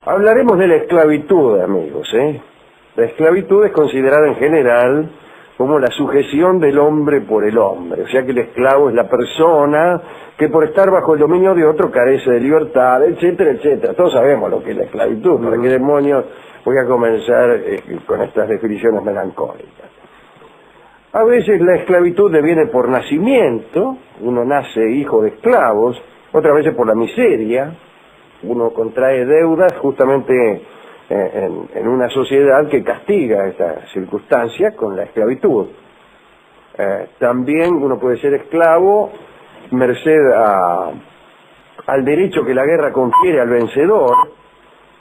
Hablaremos de la esclavitud, amigos, ¿eh? La esclavitud es considerada en general como la sujeción del hombre por el hombre. O sea que el esclavo es la persona que por estar bajo el dominio de otro carece de libertad, etcétera, etcétera. Todos sabemos lo que es la esclavitud. ¿Para qué demonios voy a comenzar con estas definiciones melancólicas? A veces la esclavitud deviene por nacimiento, uno nace hijo de esclavos, otras veces por la miseria, uno contrae deudas justamente en una sociedad que castiga esta circunstancia con la esclavitud. También uno puede ser esclavo merced al derecho que la guerra confiere al vencedor.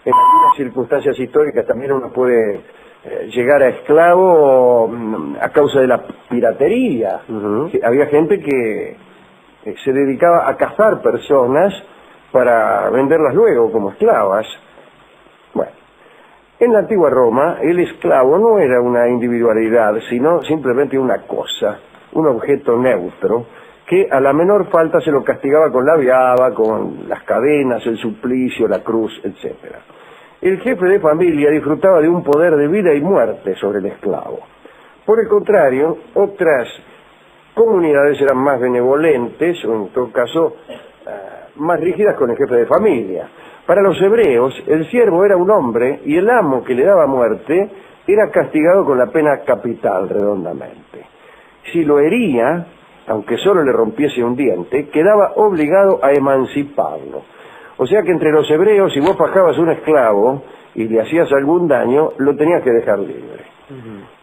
En algunas circunstancias históricas también uno puede llegar a esclavo a causa de la piratería. Había gente que se dedicaba a cazar personas para venderlas luego como esclavas. Bueno, en la antigua Roma el esclavo no era una individualidad, sino simplemente una cosa, un objeto neutro, que a la menor falta se lo castigaba con la viaba, con las cadenas, el suplicio, la cruz, etcétera. El jefe de familia disfrutaba de un poder de vida y muerte sobre el esclavo. Por el contrario, otras comunidades eran más benevolentes, o en todo caso más rígidas con el jefe de familia. Para los hebreos, el siervo era un hombre y el amo que le daba muerte era castigado con la pena capital redondamente. Si lo hería, aunque solo le rompiese un diente, quedaba obligado a emanciparlo. O sea que entre los hebreos, si vos fajabas un esclavo y le hacías algún daño, lo tenías que dejar libre.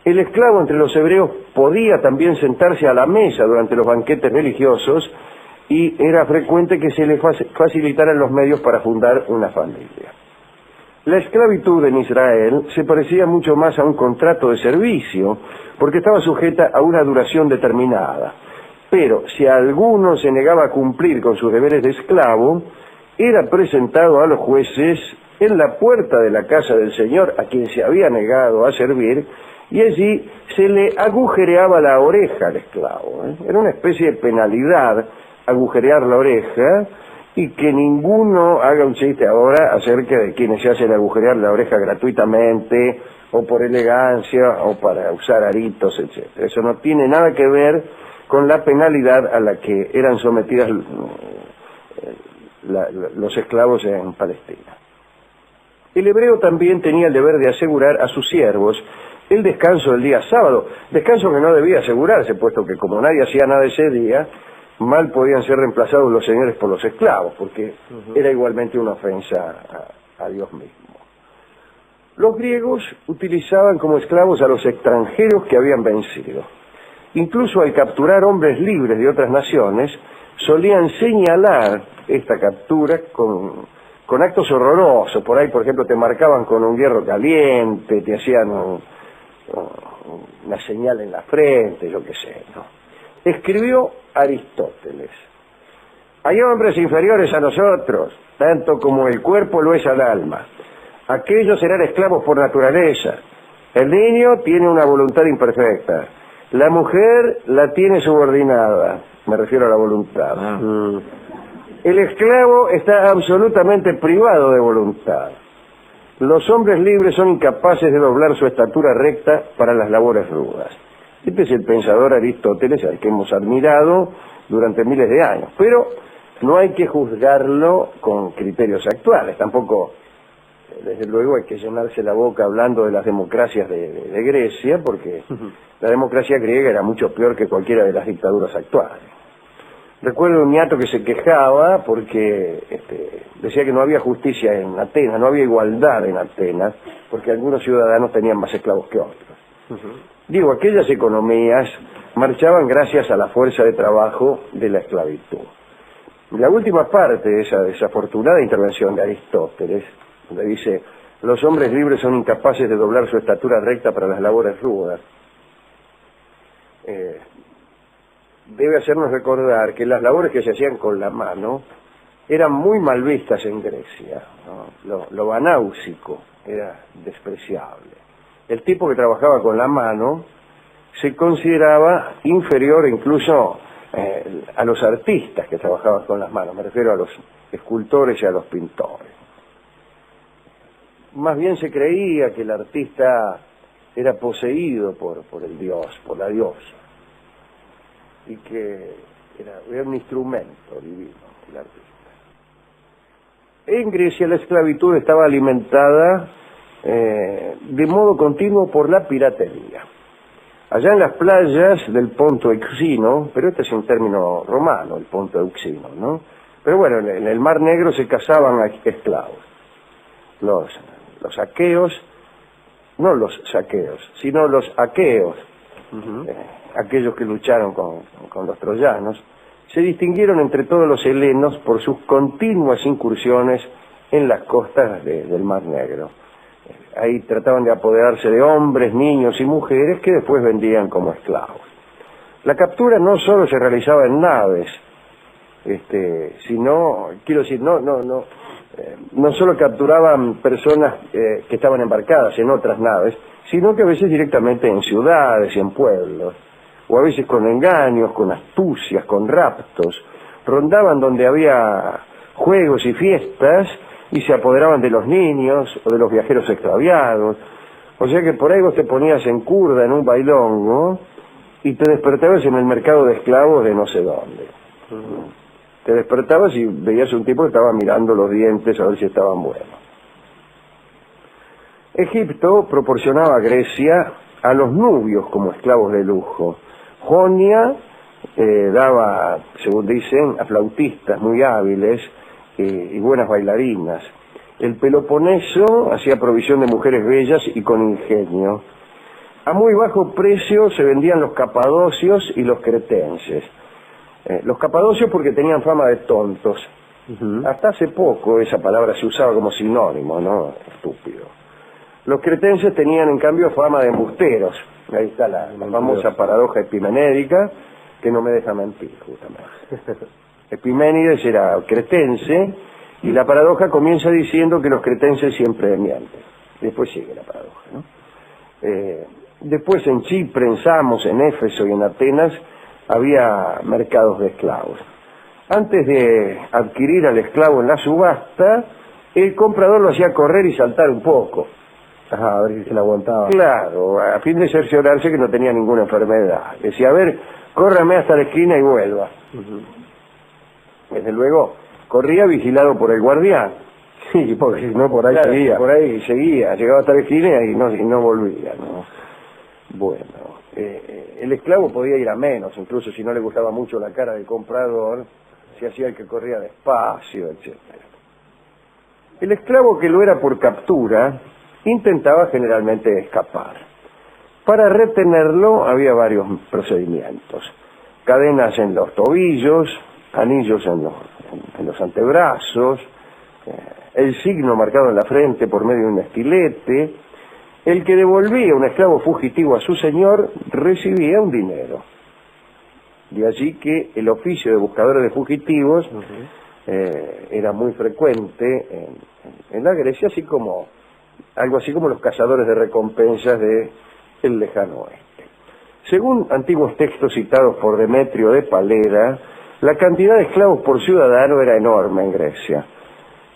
El esclavo entre los hebreos podía también sentarse a la mesa durante los banquetes religiosos y era frecuente que se le facilitaran los medios para fundar una familia. La esclavitud en Israel se parecía mucho más a un contrato de servicio, porque estaba sujeta a una duración determinada. Pero si alguno se negaba a cumplir con sus deberes de esclavo, era presentado a los jueces en la puerta de la casa del Señor a quien se había negado a servir, y allí se le agujereaba la oreja al esclavo. Era una especie de penalidad agujerear la oreja, y que ninguno haga un chiste ahora acerca de quienes se hacen agujerear la oreja gratuitamente, o por elegancia, o para usar aritos, etcétera. Eso no tiene nada que ver con la penalidad a la que eran sometidas los esclavos en Palestina. El hebreo también tenía el deber de asegurar a sus siervos el descanso del día sábado, descanso que no debía asegurarse, puesto que como nadie hacía nada ese día, mal podían ser reemplazados los señores por los esclavos, porque era igualmente una ofensa a Dios mismo. Los griegos utilizaban como esclavos a los extranjeros que habían vencido. Incluso al capturar hombres libres de otras naciones, solían señalar esta captura con actos horrorosos. Por ahí, por ejemplo, te marcaban con un hierro caliente, te hacían una señal en la frente, yo qué sé, ¿no? Escribió Aristóteles: hay hombres inferiores a nosotros, tanto como el cuerpo lo es al alma. Aquellos serán esclavos por naturaleza. El niño tiene una voluntad imperfecta. La mujer la tiene subordinada. Me refiero a la voluntad. El esclavo está absolutamente privado de voluntad. Los hombres libres son incapaces de doblar su estatura recta para las labores rudas. Este es el pensador Aristóteles, al que hemos admirado durante miles de años. Pero no hay que juzgarlo con criterios actuales. Tampoco, desde luego, hay que llenarse la boca hablando de las democracias de Grecia, porque la democracia griega era mucho peor que cualquiera de las dictaduras actuales. Recuerdo un ñato que se quejaba porque decía que no había justicia en Atenas, no había igualdad en Atenas, porque algunos ciudadanos tenían más esclavos que otros. Digo, aquellas economías marchaban gracias a la fuerza de trabajo de la esclavitud. La última parte de esa desafortunada intervención de Aristóteles, donde dice: los hombres libres son incapaces de doblar su estatura recta para las labores rudas, debe hacernos recordar que las labores que se hacían con la mano eran muy mal vistas en Grecia, ¿no? Lo banáusico era despreciable. El tipo que trabajaba con la mano se consideraba inferior incluso a los artistas que trabajaban con las manos. Me refiero a los escultores y a los pintores. más bien se creía que el artista era poseído por el dios, por la diosa, y que era un instrumento divino el artista. En Grecia la esclavitud estaba alimentada de modo continuo por la piratería. Allá en las playas del Ponto Euxino, pero este es un término romano, el Ponto Euxino, ¿no? Pero bueno, en el Mar Negro se cazaban a esclavos. Los aqueos, no los saqueos, sino los aqueos, aquellos que lucharon con los troyanos, se distinguieron entre todos los helenos por sus continuas incursiones en las costas del Mar Negro. Ahí trataban de apoderarse de hombres, niños y mujeres que después vendían como esclavos. La captura no solo se realizaba en naves, sino, quiero decir, no solo capturaban personas que estaban embarcadas en otras naves, sino que a veces directamente en ciudades y en pueblos, o a veces con engaños, con astucias, con raptos, rondaban donde había juegos y fiestas y se apoderaban de los niños o de los viajeros extraviados. O sea que por ahí vos te ponías en curda en un bailongo y te despertabas en el mercado de esclavos de no sé dónde. Te despertabas y veías un tipo que estaba mirando los dientes a ver si estaban buenos. Egipto proporcionaba a Grecia a los nubios como esclavos de lujo. Jonia daba, según dicen, a flautistas muy hábiles y buenas bailarinas. El Peloponeso hacía provisión de mujeres bellas y con ingenio. A muy bajo precio se vendían los capadocios y los cretenses. Los capadocios porque tenían fama de tontos. Hasta hace poco esa palabra se usaba como sinónimo, ¿no? Estúpido. Los cretenses tenían en cambio fama de embusteros. Ahí está la famosa paradoja epimenédica que no me deja mentir, justamente. Epiménides era cretense y la paradoja comienza diciendo que los cretenses siempre mienten. Después sigue la paradoja, ¿no? Después en Chipre, en Samos, en Éfeso y en Atenas había mercados de esclavos. Antes de adquirir al esclavo en la subasta, el comprador lo hacía correr y saltar un poco. Ajá, a ver si se la aguantaba. Claro, a fin de cerciorarse que no tenía ninguna enfermedad. Decía, a ver, córrame hasta la esquina y vuelva. Desde luego, corría vigilado por el guardián. Sí, porque si no por ahí claro, seguía. Por ahí seguía, llegaba hasta la esquina y no volvía, ¿no? Bueno, el esclavo podía ir a menos, incluso si no le gustaba mucho la cara del comprador, se hacía el que corría despacio, etc. El esclavo que lo era por captura intentaba generalmente escapar. Para retenerlo había varios procedimientos: cadenas en los tobillos, anillos en los antebrazos, el signo marcado en la frente por medio de un estilete. El que devolvía un esclavo fugitivo a su señor recibía un dinero. De allí que el oficio de buscadores de fugitivos era muy frecuente en la Grecia, algo así como los cazadores de recompensas del lejano oeste. Según antiguos textos citados por Demetrio de Palera, la cantidad de esclavos por ciudadano era enorme en Grecia.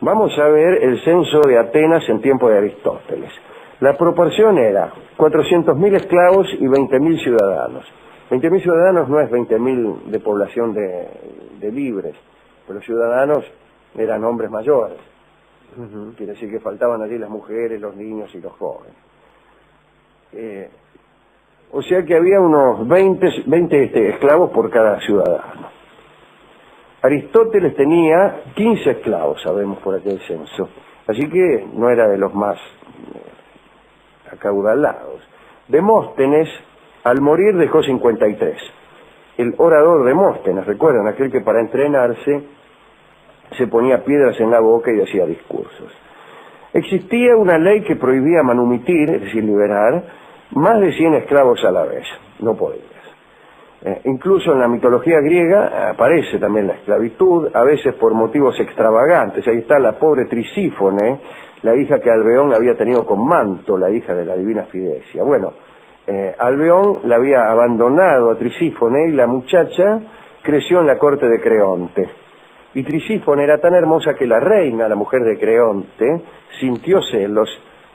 Vamos a ver el censo de Atenas en tiempo de Aristóteles. La proporción era 400.000 esclavos y 20.000 ciudadanos. 20.000 ciudadanos no es 20.000 de población de libres, pero ciudadanos eran hombres mayores. Quiere decir que faltaban allí las mujeres, los niños y los jóvenes. O sea que había unos 20 esclavos por cada ciudadano. Aristóteles tenía 15 esclavos, sabemos por aquel censo. Así que no era de los más acaudalados. Demóstenes, al morir, dejó 53. El orador Demóstenes, recuerdan, aquel que para entrenarse se ponía piedras en la boca y decía discursos. Existía una ley que prohibía manumitir, es decir, liberar, más de 100 esclavos a la vez. No podías. Incluso en la mitología griega aparece también la esclavitud, a veces por motivos extravagantes. Ahí está la pobre Trisífone, la hija que Albeón había tenido con Manto, la hija de la divina Fidesia. Bueno, Albeón la había abandonado a Trisífone y la muchacha creció en la corte de Creonte. Y Trisífone era tan hermosa que la reina, la mujer de Creonte, sintió celos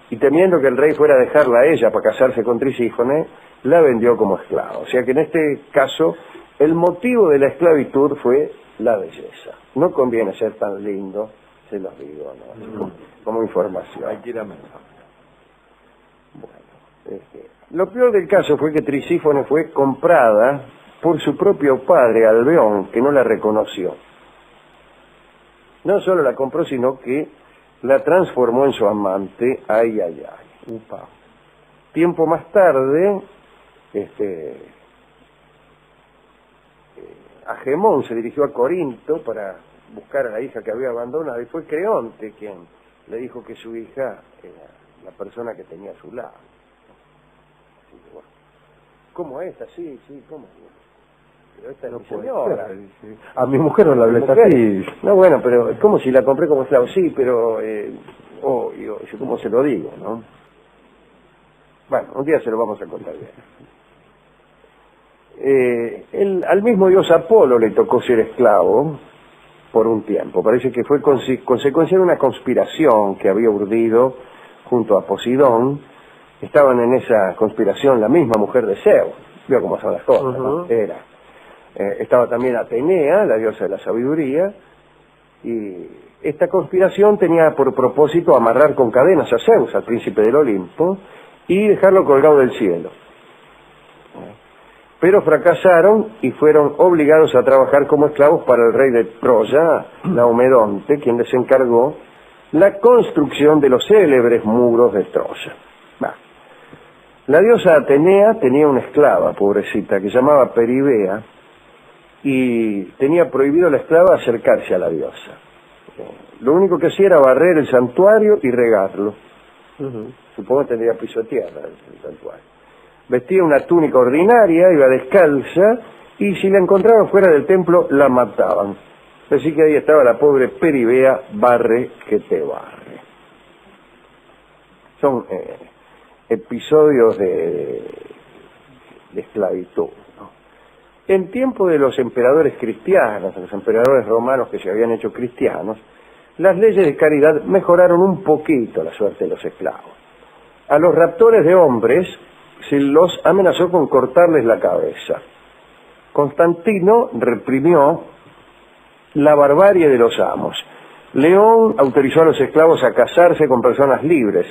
y temiendo que el rey fuera a dejarla a ella para casarse con Trisífone, la vendió como esclava. O sea que en este caso el motivo de la esclavitud fue la belleza. No conviene ser tan lindo, se los digo, ¿no? Como información. Hay que ir a menos. Bueno, lo peor del caso fue que Trisífone fue comprada por su propio padre, Albeón, que no la reconoció. No solo la compró, sino que la transformó en su amante. Ay, ay, ay. Upa. Tiempo más tarde, Agemón se dirigió a Corinto para buscar a la hija que había abandonado, y fue Creonte quien le dijo que su hija era la persona que tenía a su lado. Así que, bueno, ¿cómo esta? Sí, ¿cómo? Pero esta es mi señora. A mi mujer no la hables así. No, bueno, pero es como si la compré como esclavo. Sí, pero, obvio, yo cómo se lo digo, ¿no? Bueno, un día se lo vamos a contar bien. Al mismo dios Apolo le tocó ser esclavo por un tiempo. Parece que fue consecuencia de una conspiración que había urdido junto a Posidón. Estaban en esa conspiración la misma mujer de Zeus. Vio cómo son las cosas, ¿no? Estaba también Atenea, la diosa de la sabiduría, y esta conspiración tenía por propósito amarrar con cadenas a Zeus, al príncipe del Olimpo, y dejarlo colgado del cielo. Pero fracasaron y fueron obligados a trabajar como esclavos para el rey de Troya, Laomedonte, quien les encargó la construcción de los célebres muros de Troya. La diosa Atenea tenía una esclava, pobrecita, que se llamaba Peribea, y tenía prohibido a la esclava acercarse a la diosa. Lo único que hacía era barrer el santuario y regarlo. Supongo que tendría piso de tierra el santuario. Vestía una túnica ordinaria, iba descalza, y si la encontraban fuera del templo, la mataban. Así que ahí estaba la pobre Peribea, barre que te barre. Son episodios de esclavitud. En tiempo de los emperadores cristianos, los emperadores romanos que se habían hecho cristianos, las leyes de caridad mejoraron un poquito la suerte de los esclavos. A los raptores de hombres se los amenazó con cortarles la cabeza. Constantino reprimió la barbarie de los amos. León autorizó a los esclavos a casarse con personas libres.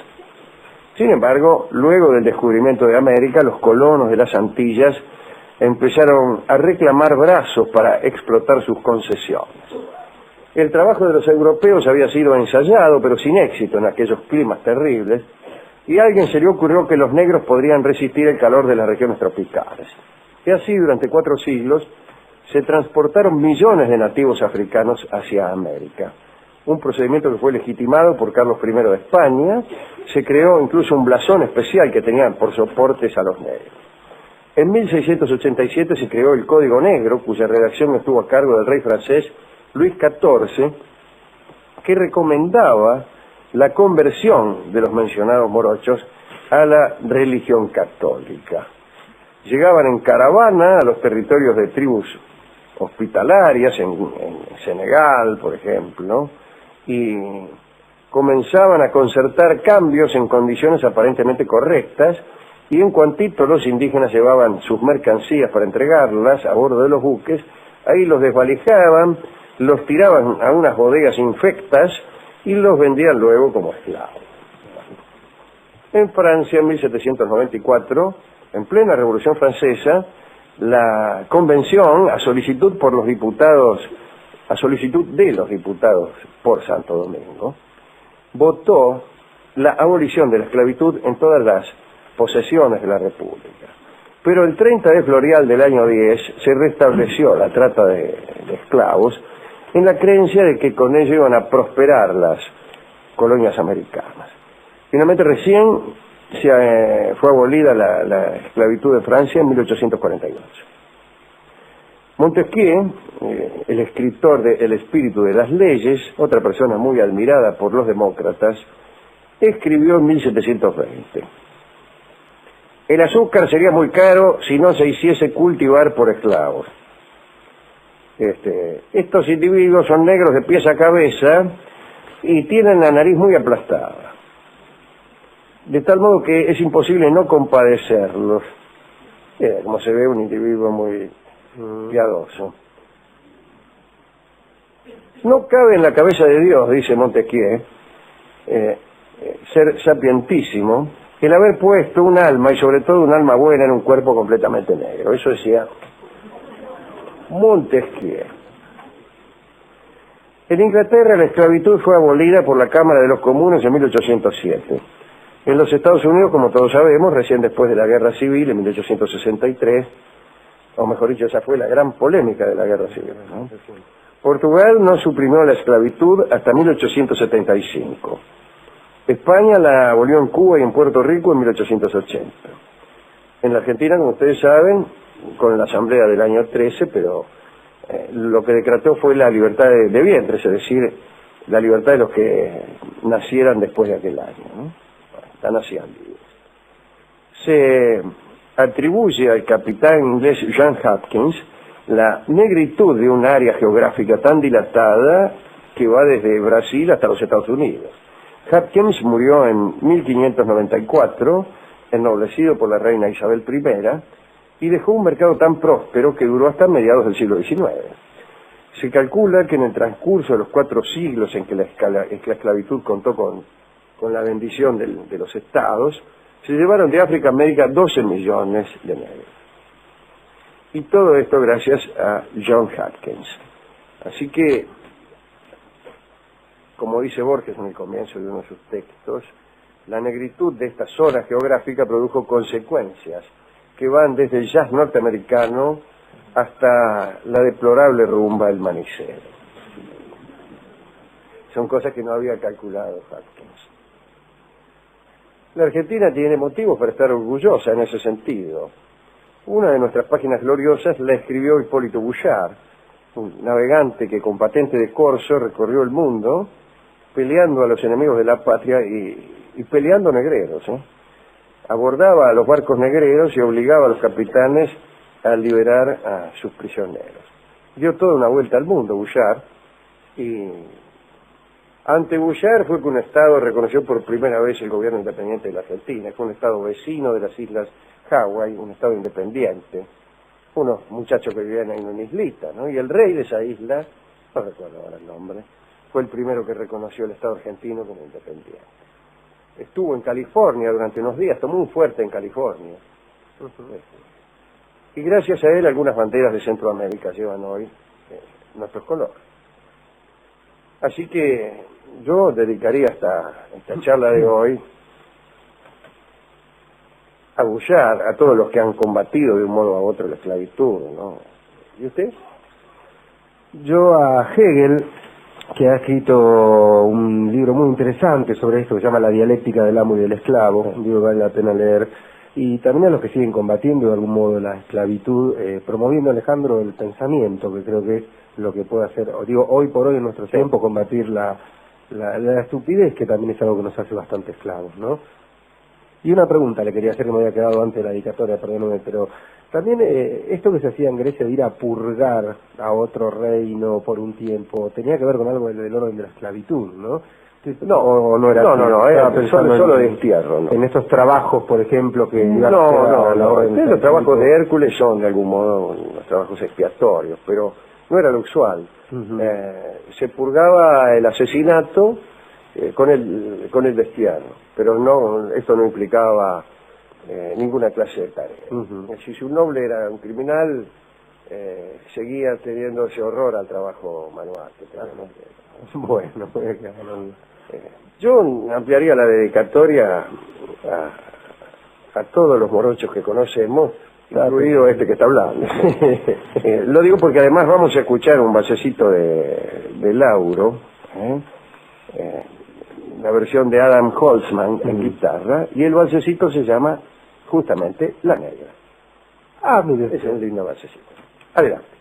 Sin embargo, luego del descubrimiento de América, los colonos de las Antillas empezaron a reclamar brazos para explotar sus concesiones. El trabajo de los europeos había sido ensayado, pero sin éxito en aquellos climas terribles, y a alguien se le ocurrió que los negros podrían resistir el calor de las regiones tropicales. Y así, durante 4 siglos, se transportaron millones de nativos africanos hacia América. Un procedimiento que fue legitimado por Carlos I de España. Se creó incluso un blasón especial que tenía por soportes a los negros. En 1687 se creó el Código Negro, cuya redacción estuvo a cargo del rey francés Luis XIV, que recomendaba la conversión de los mencionados morochos a la religión católica. Llegaban en caravana a los territorios de tribus hospitalarias, en Senegal, por ejemplo, y comenzaban a concertar cambios en condiciones aparentemente correctas, y en cuantito los indígenas llevaban sus mercancías para entregarlas a bordo de los buques, ahí los desvalijaban, los tiraban a unas bodegas infectas y los vendían luego como esclavos. En Francia, en 1794, en plena Revolución Francesa, la convención, a solicitud de los diputados por Santo Domingo, votó la abolición de la esclavitud en todas las posesiones de la República. Pero el 30 de Florial del año 10 se restableció la trata de esclavos en la creencia de que con ello iban a prosperar las colonias americanas. Finalmente recién fue abolida la esclavitud de Francia en 1848. Montesquieu, el escritor de El espíritu de las leyes, otra persona muy admirada por los demócratas, escribió en 1720: el azúcar sería muy caro si no se hiciese cultivar por esclavos. Estos individuos son negros de pies a cabeza y tienen la nariz muy aplastada, de tal modo que es imposible no compadecerlos. Como se ve, un individuo muy piadoso. No cabe en la cabeza de Dios, dice Montesquieu, ser sapientísimo, el haber puesto un alma, y sobre todo un alma buena, en un cuerpo completamente negro. Eso decía Montesquieu. En Inglaterra la esclavitud fue abolida por la Cámara de los Comunes en 1807. En los Estados Unidos, como todos sabemos, recién después de la Guerra Civil, en 1863, o mejor dicho, esa fue la gran polémica de la Guerra Civil, ¿no? Portugal no suprimió la esclavitud hasta 1875. España la abolió en Cuba y en Puerto Rico en 1880. En la Argentina, como ustedes saben, con la Asamblea del año 13, pero lo que decretó fue la libertad de vientres, es decir, la libertad de los que nacieran después de aquel año, ¿no? Están así ambiguos. Se atribuye al capitán inglés John Hopkins la negritud de un área geográfica tan dilatada que va desde Brasil hasta los Estados Unidos. Hopkins murió en 1594, ennoblecido por la reina Isabel I, y dejó un mercado tan próspero que duró hasta mediados del siglo XIX. Se calcula que en el transcurso de los 4 siglos en que la esclavitud contó con la bendición de los estados, se llevaron de África a América 12 millones de negros. Y todo esto gracias a John Hopkins. Así que, como dice Borges en el comienzo de uno de sus textos, la negritud de esta zona geográfica produjo consecuencias que van desde el jazz norteamericano hasta la deplorable rumba del manicero. Son cosas que no había calculado Hopkins. La Argentina tiene motivos para estar orgullosa en ese sentido. Una de nuestras páginas gloriosas la escribió Hipólito Bouchard, un navegante que con patente de corso recorrió el mundo peleando a los enemigos de la patria y peleando negreros. Abordaba a los barcos negreros y obligaba a los capitanes a liberar a sus prisioneros. Dio toda una vuelta al mundo Bouchard, y ante Bouchard fue que un Estado reconoció por primera vez el gobierno independiente de la Argentina. Fue un Estado vecino de las Islas Hawái, un Estado independiente, unos muchachos que vivían en una islita, ¿no? Y el rey de esa isla, no recuerdo ahora el nombre, fue el primero que reconoció el Estado argentino como independiente. Estuvo en California durante unos días, tomó un fuerte en California. Y gracias a él algunas banderas de Centroamérica llevan hoy nuestros colores. Así que yo dedicaría esta charla de hoy a Bouchard, a todos los que han combatido de un modo u otro la esclavitud, ¿no? ¿Y usted? Yo a Hegel, que ha escrito un libro muy interesante sobre esto que se llama La dialéctica del amo y del esclavo, un libro que vale la pena leer, y también a los que siguen combatiendo de algún modo la esclavitud, promoviendo, Alejandro, el pensamiento, que creo que es lo que puede hacer, hoy por hoy en nuestro tiempo, combatir la estupidez, que también es algo que nos hace bastante esclavos, ¿no? Y una pregunta le quería hacer, que me había quedado antes de la dedicatoria, perdóname, pero también esto que se hacía en Grecia de ir a purgar a otro reino por un tiempo, tenía que ver con algo del orden de la esclavitud, ¿no? No era solo de destierro, ¿no? En estos trabajos, por ejemplo, que iban a la orden de los trabajos de Hércules son de algún modo los trabajos expiatorios, pero no era lo usual. Se purgaba el asesinato con el destierro, pero esto no implicaba ninguna clase de tarea. Si un noble era un criminal, seguía teniendo ese horror al trabajo manual. Bueno, yo ampliaría la dedicatoria a todos los morochos que conocemos, incluido este que está hablando. Lo digo porque además vamos a escuchar un valsecito de Lauro, la versión de Adam Holtzman en guitarra, y el valsecito se llama justamente La Negra. Mire. Es un lindo valsecito. Adelante.